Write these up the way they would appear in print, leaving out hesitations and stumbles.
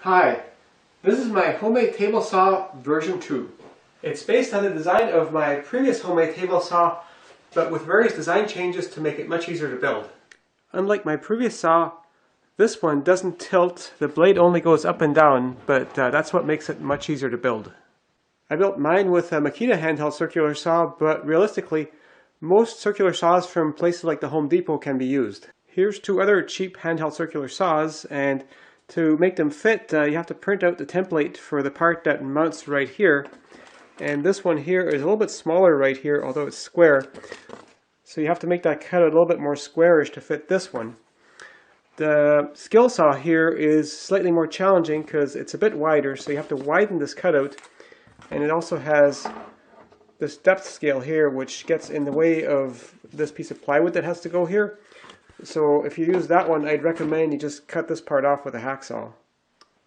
Hi, this is my homemade table saw version 2. It's based on the design of my previous homemade table saw, but with various design changes to make it much easier to build. Unlike my previous saw, this one doesn't tilt, the blade only goes up and down, but that's what makes it much easier to build. I built mine with a Makita handheld circular saw, but realistically, most circular saws from places like the Home Depot can be used. Here's two other cheap handheld circular saws, and to make them fit, you have to print out the template for the part that mounts right here. And this one here is a little bit smaller right here, although it's square. So you have to make that cut a little bit more squarish to fit this one. The skill saw here is slightly more challenging because it's a bit wider, so you have to widen this cutout. And it also has this depth scale here, which gets in the way of this piece of plywood that has to go here. So if you use that one, I'd recommend you just cut this part off with a hacksaw.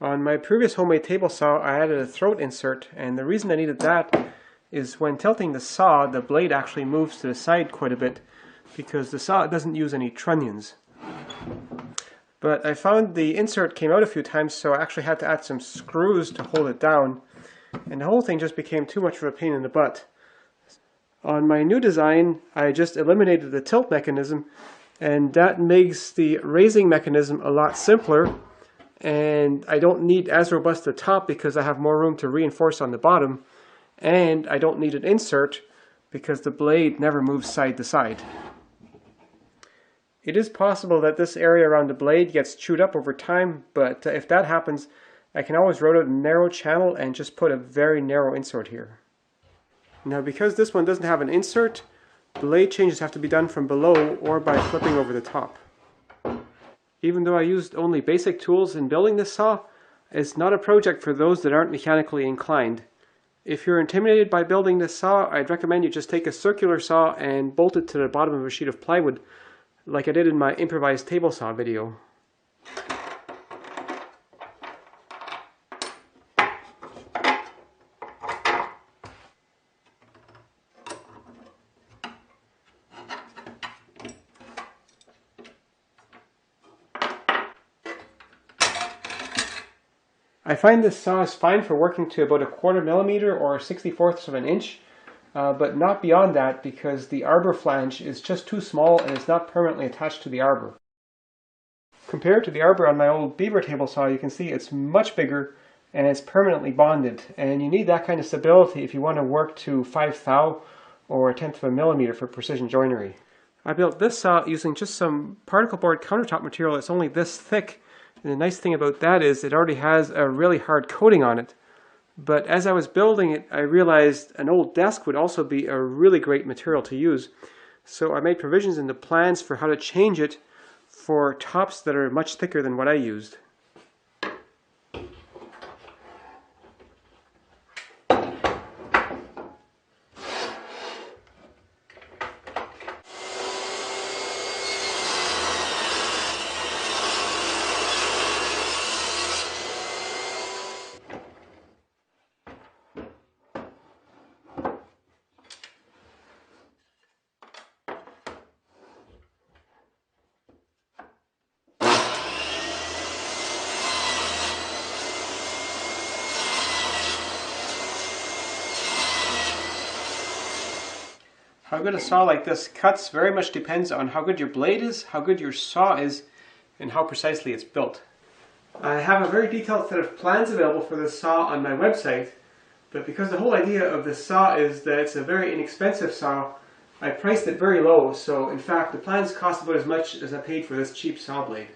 On my previous homemade table saw, I added a throat insert, and the reason I needed that is when tilting the saw, the blade actually moves to the side quite a bit because the saw doesn't use any trunnions. But I found the insert came out a few times, so I actually had to add some screws to hold it down, and the whole thing just became too much of a pain in the butt. On my new design, I just eliminated the tilt mechanism, and that makes the raising mechanism a lot simpler, and I don't need as robust a top because I have more room to reinforce on the bottom, and I don't need an insert because the blade never moves side to side. It is possible that this area around the blade gets chewed up over time, but if that happens, I can always rotate a narrow channel and just put a very narrow insert here. Now, because this one doesn't have an insert, blade changes have to be done from below or by flipping over the top. Even though I used only basic tools in building this saw, it's not a project for those that aren't mechanically inclined. If you're intimidated by building this saw, I'd recommend you just take a circular saw and bolt it to the bottom of a sheet of plywood, like I did in my improvised table saw video. I find this saw is fine for working to about 1/4 millimeter or 1/64 of an inch, but not beyond that because the arbor flange is just too small and it's not permanently attached to the arbor. Compared to the arbor on my old beaver table saw, you can see it's much bigger and it's permanently bonded, and you need that kind of stability if you want to work to 5 thou or 1/10 of a millimeter for precision joinery. I built this saw using just some particle board countertop material that's only this thick. And the nice thing about that is it already has a really hard coating on it. But as I was building it, I realized an old desk would also be a really great material to use. So I made provisions in the plans for how to change it for tops that are much thicker than what I used. How good a saw like this cuts very much depends on how good your blade is, how good your saw is, and how precisely it's built. I have a very detailed set of plans available for this saw on my website, but because the whole idea of this saw is that it's a very inexpensive saw, I priced it very low, so in fact the plans cost about as much as I paid for this cheap saw blade.